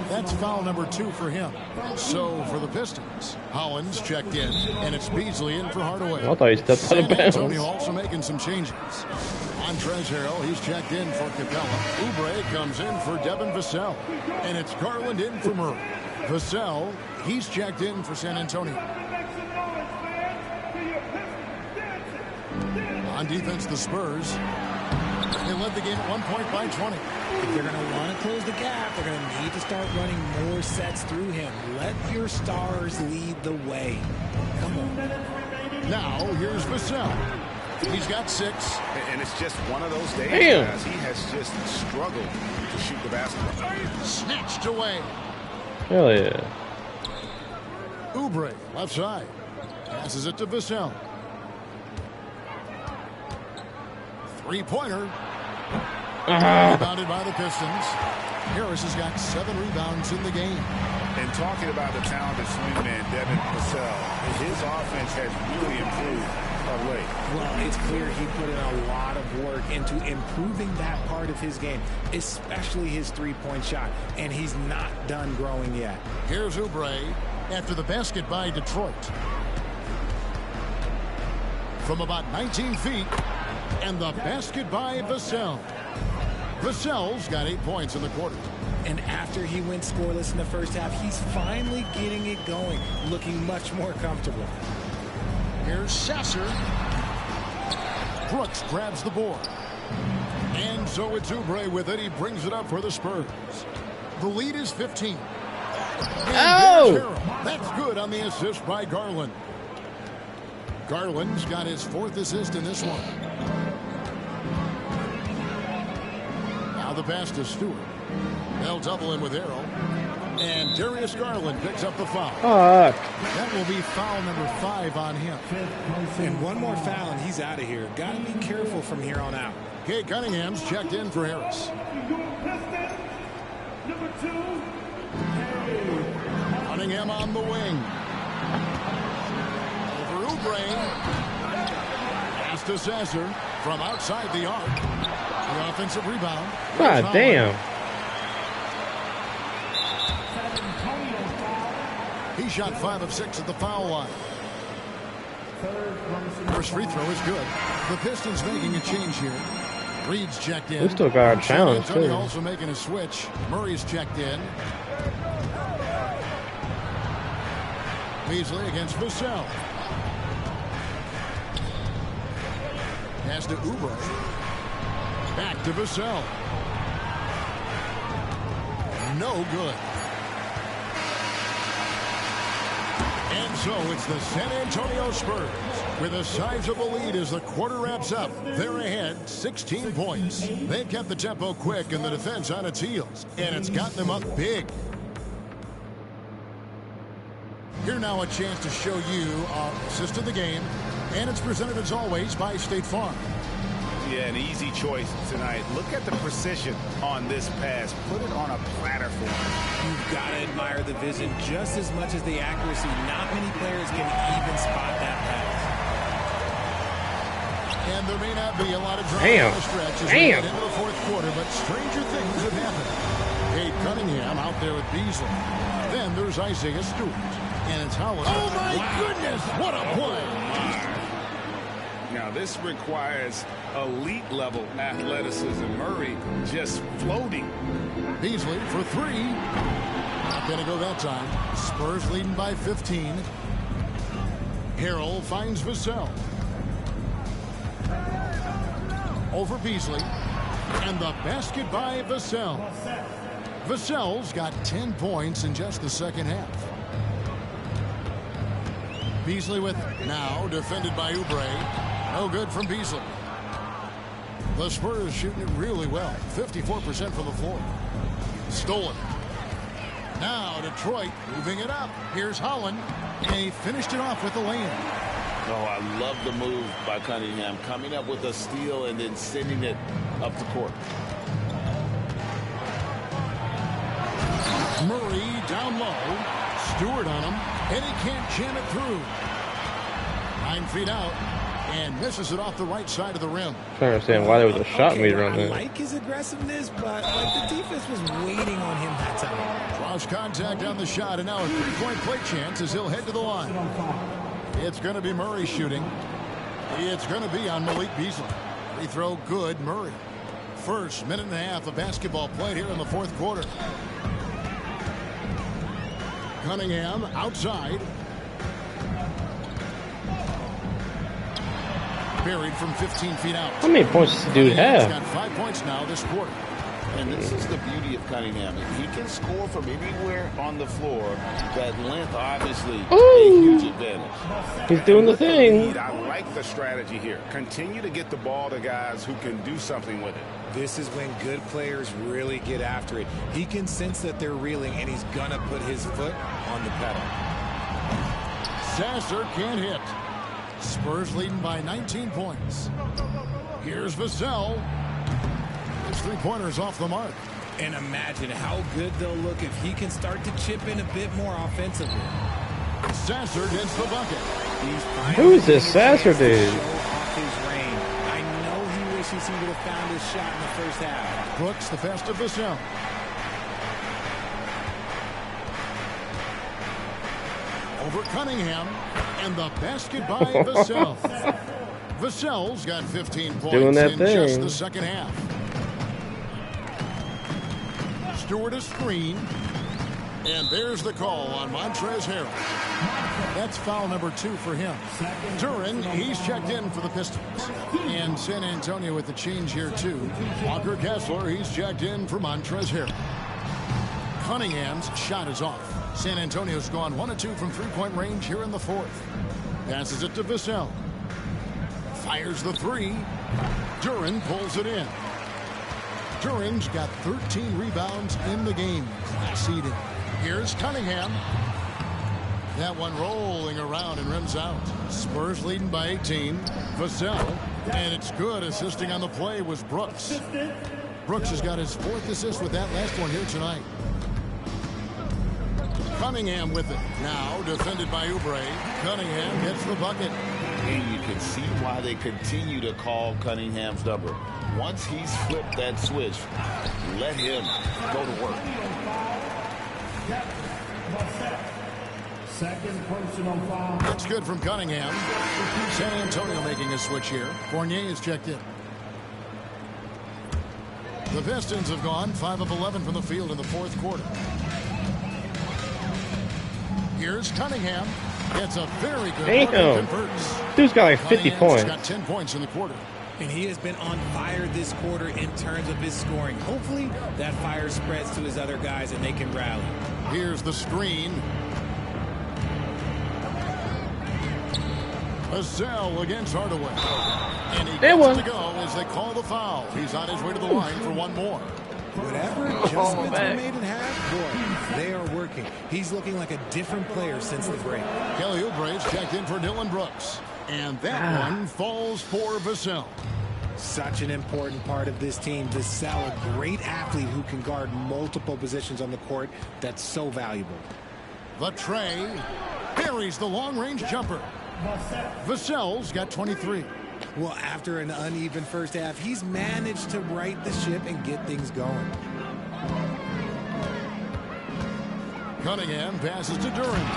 That's foul number 2 for him. So for the Pistons, Hollins checked in, and it's Beasley in for Hardaway. I thought he stepped out San of bounds. Antonio also making some changes. Montrezl Harrell, he's checked in for Capella. Oubre comes in for Devin Vassell. And it's Garland in for Murray. Vassell, he's checked in for San Antonio. On defense, the Spurs. They led the game at 1 point by 20. If they're going to want to close the gap, they're going to need to start running more sets through him. Let your stars lead the way. Come on. Now, here's Vassell. He's got 6. And it's just one of those days, Damn. guys. He has just struggled to shoot the basketball. Snatched away. Hell yeah. Oubre, left side. Passes it to Vassell. Three-pointer. Rebounded by the Pistons. Harris has got 7 rebounds in the game. And talking about the talented swingman, Devin Vassell, his offense has really improved of late. Well, it's clear he put in a lot of work into improving that part of his game, especially his three-point shot, and he's not done growing yet. Here's Oubre after the basket by Detroit. From about 19 feet, and the basket by Vassell. Vassell's got 8 points in the quarter. And after he went scoreless in the first half, he's finally getting it going, looking much more comfortable. Here's Sasser. Brooks grabs the board. And so it's Oubre with it. He brings it up for the Spurs. The lead is 15. Oh! That's good on the assist by Garland. Garland's got his 4th assist in this one. Now the pass to Stewart. They'll double in with Harrell. And Darius Garland picks up the foul. That will be foul number 5 on him. And one more foul and he's out of here. Got to be careful from here on out. Kate Cunningham's checked in for Harris. Number 2. Cunningham on the wing. Over Oubre. Pass to Sasser from outside the arc. The offensive rebound. God damn. He shot 5 of 6 at the foul line. First free throw is good. The Pistons making a change here. Reed's checked in. We still got our challenge, too. Also making a switch. Murray's checked in. Beasley against Vassell. Pass to Oubre. Back to Vassell. No good. And so it's the San Antonio Spurs with a sizable lead as the quarter wraps up. They're ahead 16 points. They've kept the tempo quick and the defense on its heels, and it's gotten them up big. Here now a chance to show you our assist of the game, and it's presented as always by State Farm. Yeah, an easy choice tonight. Look at the precision on this pass. Put it on a platter for him. You've got to admire the vision just as much as the accuracy. Not many players can even spot that pass. And there may not be a lot of drama in the stretch as we get into the 4th quarter, but stranger things have happened. Kate Cunningham out there with Beasley. Then there's Isaiah Stewart. And it's Howard. Oh, my goodness! What a play! Now, this requires elite-level athleticism. Murray just floating. Beasley for 3. Not going to go that time. Spurs leading by 15. Harrell finds Vassell. Over Beasley. And the basket by Vassell. Vassell's got 10 points in just the second half. Beasley with it. Now defended by Oubre. No good from Beasley. The Spurs shooting it really well. 54% from the floor. Stolen. Now Detroit moving it up. Here's Holland. And he finished it off with the lay-in. Oh, I love the move by Cunningham, coming up with a steal and then sending it up the court. Murray down low. Stewart on him, and he can't jam it through. 9 feet out, and misses it off the right side of the rim. I'm trying to understand why there was a shot meter on I there. like his aggressiveness, but like the defense was waiting on him that time. Draws contact on the shot, and now a 3-point play chance as he'll head to the line. It's going to be Murray shooting. It's going to be on Malik Beasley. Free throw good, Murray. First minute and a half of basketball played here in the fourth quarter. Cunningham outside. Buried from 15 feet out. How many points does this dude have? He's got 5 points now this quarter. And this is the beauty of Cunningham. He can score from anywhere on the floor. That length, obviously, a huge advantage. He's doing the thing. I like the strategy here. Continue to get the ball to guys who can do something with it. This is when good players really get after it. He can sense that they're reeling, and he's going to put his foot on the pedal. Sasser can't hit. Spurs leading by 19 points. Here's Vassell. His three-pointer's off the mark. And imagine how good they'll look if he can start to chip in a bit more offensively. Sasser gets the bucket. Who is this Sasser dude? I know he wishes he would have found his shot in the first half. Brooks the fast of Vassell. Over Cunningham, and the basket by Vassell. Vassell's got 15 points Doing that in thing. just the second half. Stewart a screen, and there's the call on Montrezl Harrell. That's foul number 2 for him. Duren, he's checked in for the Pistons. And San Antonio with the change here too. Walker Kessler, he's checked in for Montrezl Harrell. Cunningham's shot is off. San Antonio's gone 1 of 2 from three-point range here in the fourth. Passes it to Vassell. Fires the three. Duren pulls it in. Duren's got 13 rebounds in the game. Exceeded. Here's Cunningham. That one rolling around and rims out. Spurs leading by 18. Vassell. And it's good. Assisting on the play was Brooks. Brooks has got his 4th assist with that last one here tonight. Cunningham with it. Now defended by Oubre. Cunningham gets the bucket. And you can see why they continue to call Cunningham's number. Once he's flipped that switch, let him go to work. Second personal foul. That's good from Cunningham. San Antonio making a switch here. Fournier is checked in. The Pistons have gone 5 of 11 from the field in the fourth quarter. Here's Cunningham. It's a very good Damn. converts. Dude's got like 50 points. Got 10 points in the quarter. And he has been on fire this quarter in terms of his scoring. Hopefully that fire spreads to his other guys and they can rally. Here's the screen. Vassell against Hardaway. And he gets to go as they call the foul. He's on his way to the line for one more. Whatever adjustments were made in half, boy, they are working. He's looking like a different player since the break. Kelly Oubre's checked in for Dylan Brooks. And that one falls for Vassell. Such an important part of this team. Vassell, a great athlete who can guard multiple positions on the court. That's so valuable. The tray buries the long-range jumper. Vassell's got 23. Well, after an uneven first half, he's managed to right the ship and get things going. Cunningham passes to Duren.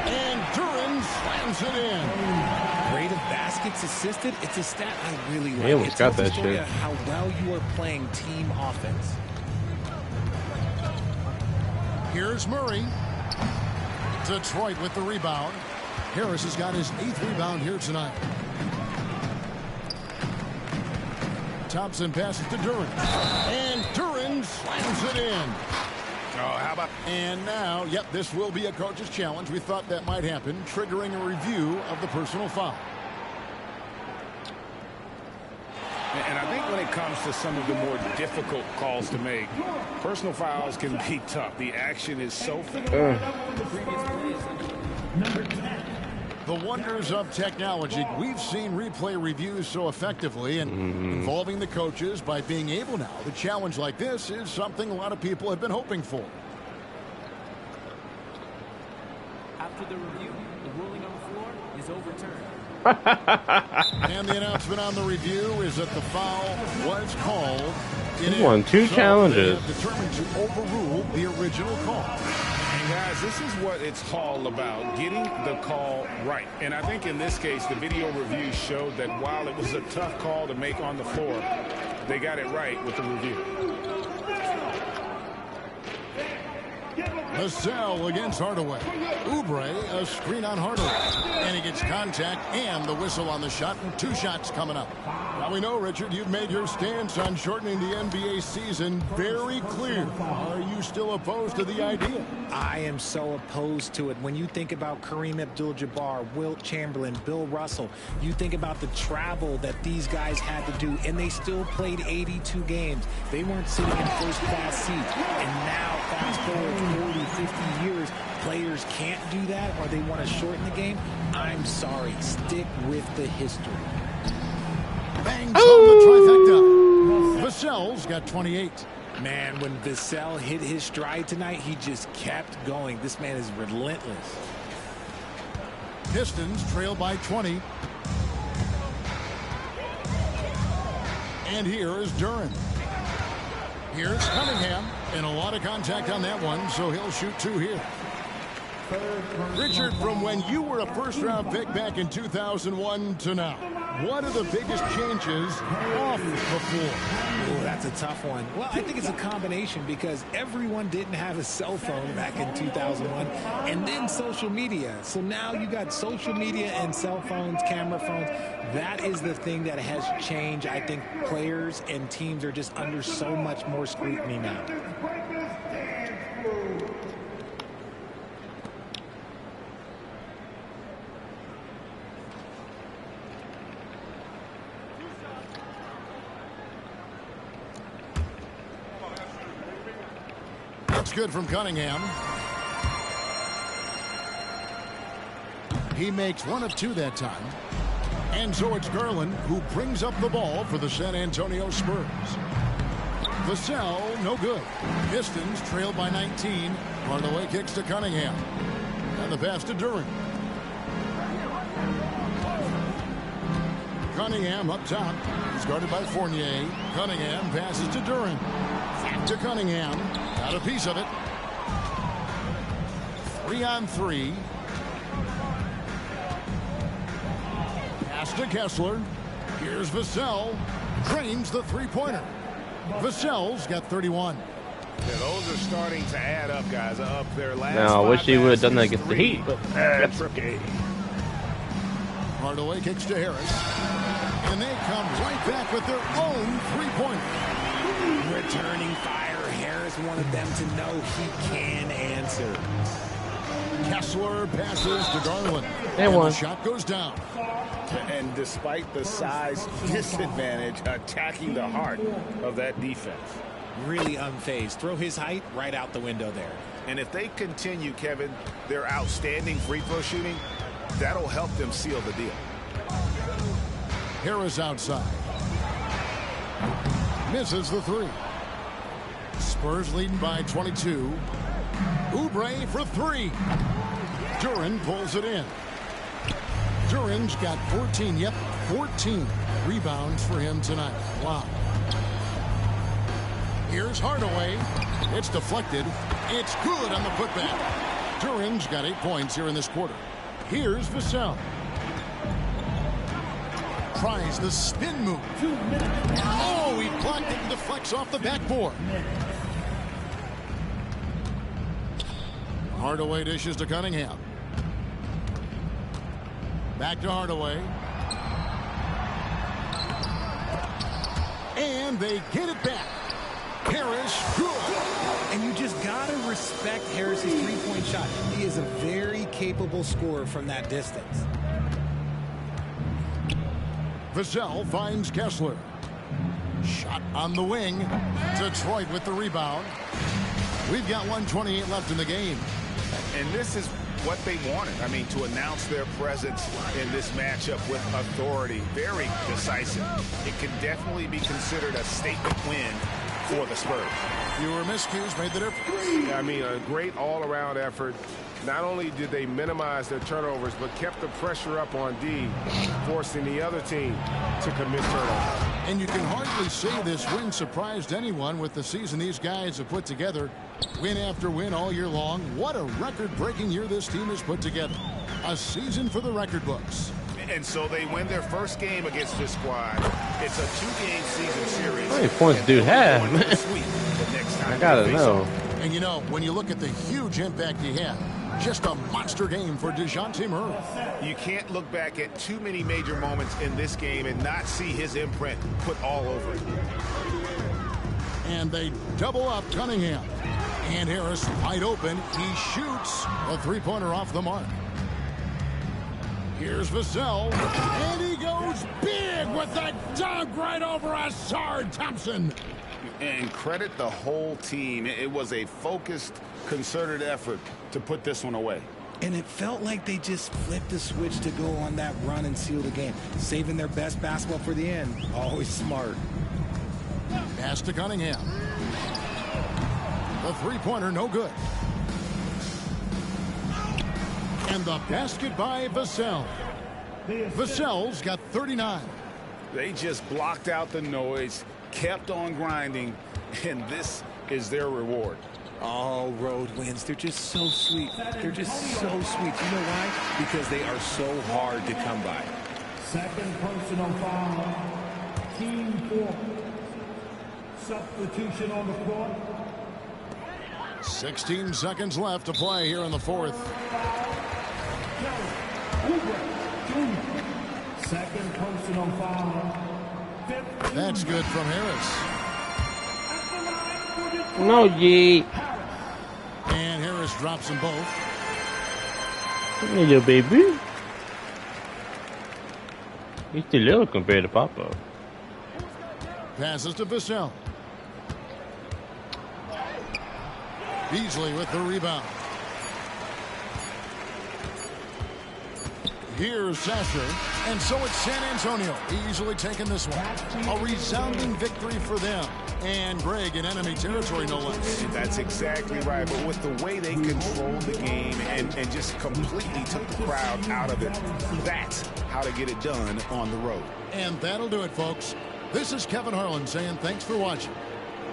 And Duren slams it in. Rate of baskets assisted. It's a stat I really like. He almost It got tells the that story shit. of how well you are playing team offense. Here's Murray. Detroit with the rebound. Harris has got his 8th rebound here tonight. Thompson passes to Duren. And Duren slams it in. Oh, how about... And now, yep, this will be a coach's challenge. We thought that might happen, triggering a review of the personal foul. And I think when it comes to some of the more difficult calls to make, personal fouls can be tough. The action is so fast. Number 10, The wonders of technology. We've seen replay reviews so effectively and involving the coaches by being able now. The challenge like this is something a lot of people have been hoping for. After the review, the ruling on the floor is overturned. And the announcement on the review is that the foul was called. He won 2 challenges. Determined to overrule the original call. And guys, this is what it's all about, getting the call right. And I think in this case, the video review showed that while it was a tough call to make on the floor, they got it right with the review. Vassell against Hardaway. Oubre, a screen on Hardaway. And he gets contact and the whistle on the shot, and 2 shots coming up. Now we know, Richard, you've made your stance on shortening the NBA season very clear. Are you still opposed to the idea? I am so opposed to it. When you think about Kareem Abdul-Jabbar, Wilt Chamberlain, Bill Russell, you think about the travel that these guys had to do, and they still played 82 games. They weren't sitting in first-class seats. And now, fast forward 40, 50 years, players can't do that, or they want to shorten the game. I'm sorry. Stick with the history. Bangs on the trifecta. Vassell's got 28. Man, when Vassell hit his stride tonight, he just kept going. This man is relentless. Pistons trail by 20. And here is Duren. Here's Cunningham. And a lot of contact on that one, so he'll shoot 2 here. Richard, from when you were a first-round pick back in 2001 to now, what are the biggest changes off the floor? Oh, that's a tough one. Well, I think it's a combination because everyone didn't have a cell phone back in 2001, and then social media. So now you got social media and cell phones, camera phones. That is the thing that has changed. I think players and teams are just under so much more scrutiny now. That's good from Cunningham. He makes 1 of 2 that time. And so it's Garland who brings up the ball for the San Antonio Spurs. Vassell, no good. Pistons trail by 19. Hardaway kicks to Cunningham. And the pass to Duren. Cunningham up top. He's guarded by Fournier. Cunningham passes to Duren. Back to Cunningham. Got a piece of it. 3-on-3. Pass to Kessler. Here's Vassell. Drains the 3-pointer. Vassell's got 31. Yeah, those are starting to add up, guys. Up their last. Now, I wish he would have done that against the Heat, but that's okay. Hardaway kicks to Harris. And they come right back with their own 3-pointer. Returning fire. Harris wanted them to know he can answer. Kessler passes to Garland. And the shot goes down. And despite the size disadvantage, attacking the heart of that defense. Really unfazed. Throw his height right out the window there. And if they continue, Kevin, their outstanding free throw shooting, that'll help them seal the deal. Harris outside. Misses the 3. Spurs leading by 22. Oubre for 3. Duren pulls it in. Duren's got 14. Yep, 14 rebounds for him tonight. Wow. Here's Hardaway. It's deflected. It's good on the putback. Duren's got 8 points here in this quarter. Here's Vassell. Tries the spin move. Oh, he blocked it and deflects off the backboard. Hardaway dishes to Cunningham. Back to Hardaway. And they get it back. Harris, good. And you just got to respect Harris's 3-point shot. He is a very capable scorer from that distance. Vassell finds Kessler. Shot on the wing. Detroit with the rebound. We've got 1:28 left in the game. And this is what they wanted. I mean, to announce their presence in this matchup with authority, very decisive. It can definitely be considered a statement win for the Spurs. Fewer miscues made the difference. I mean, a great all-around effort. Not only did they minimize their turnovers, but kept the pressure up on D, forcing the other team to commit turnovers. And you can hardly say this win surprised anyone with the season these guys have put together. Win after win all year long. What a record-breaking year this team has put together. A season for the record books. And so they win their first game against this squad. It's a 2-game season series. How many points dude have? I gotta know. And you know, when you look at the huge impact he had, just a monster game for DeJounte Murray. You can't look back at too many major moments in this game and not see his imprint put all over it. And they double up Cunningham. And Harris wide open. He shoots a three-pointer off the mark. Here's Vassell. And he goes big with that dunk right over Asard Thompson. And credit the whole team. It was a focused, concerted effort to put this one away. And it felt like they just flipped the switch to go on that run and seal the game. Saving their best basketball for the end. Always smart. Pass to Cunningham. The three-pointer, no good. And the basket by Vassell. Vassell's got 39. They just blocked out the noise, kept on grinding, and this is their reward. All road wins. They're just so sweet. They're just so sweet. You know why? Because they are so hard to come by. Second personal foul. Team 4. Substitution on the court. 16 seconds left to play here in the fourth. Second personal foul. That's good from Harris. No, G. And Harris drops them both. Hey, baby. He's still little compared to Papa. Passes to Vassell. Beasley with the rebound. Here's Sasser, and so it's San Antonio easily taking this one. A resounding victory for them. And Greg in enemy territory, no less. That's exactly right. But with the way they controlled the game and just completely took the crowd out of it, that's how to get it done on the road. And that'll do it, folks. This is Kevin Harlan saying thanks for watching.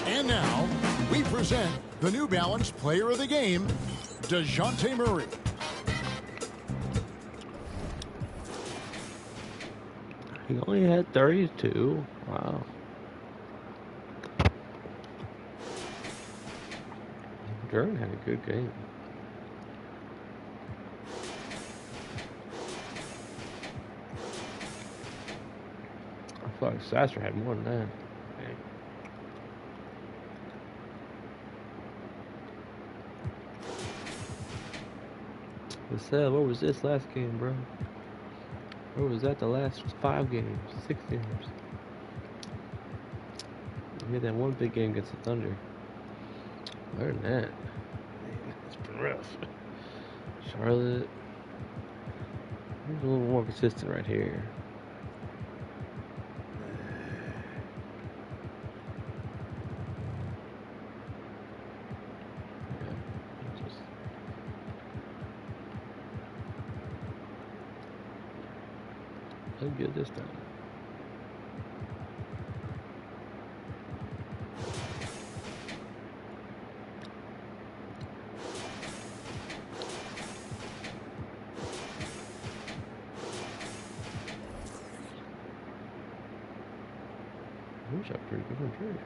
And now, we present the New Balance Player of the Game, DeJounte Murray. He only had 32. Wow. Jordan had a good game. I feel like Sasser had more than that. Okay. What was this last game, bro? Where was that the last 5 games? 6 games? We had that one big game against the Thunder. Other than that, it's been rough. Charlotte. He's a little more consistent right here. Look good this time. Shot pretty good on trade.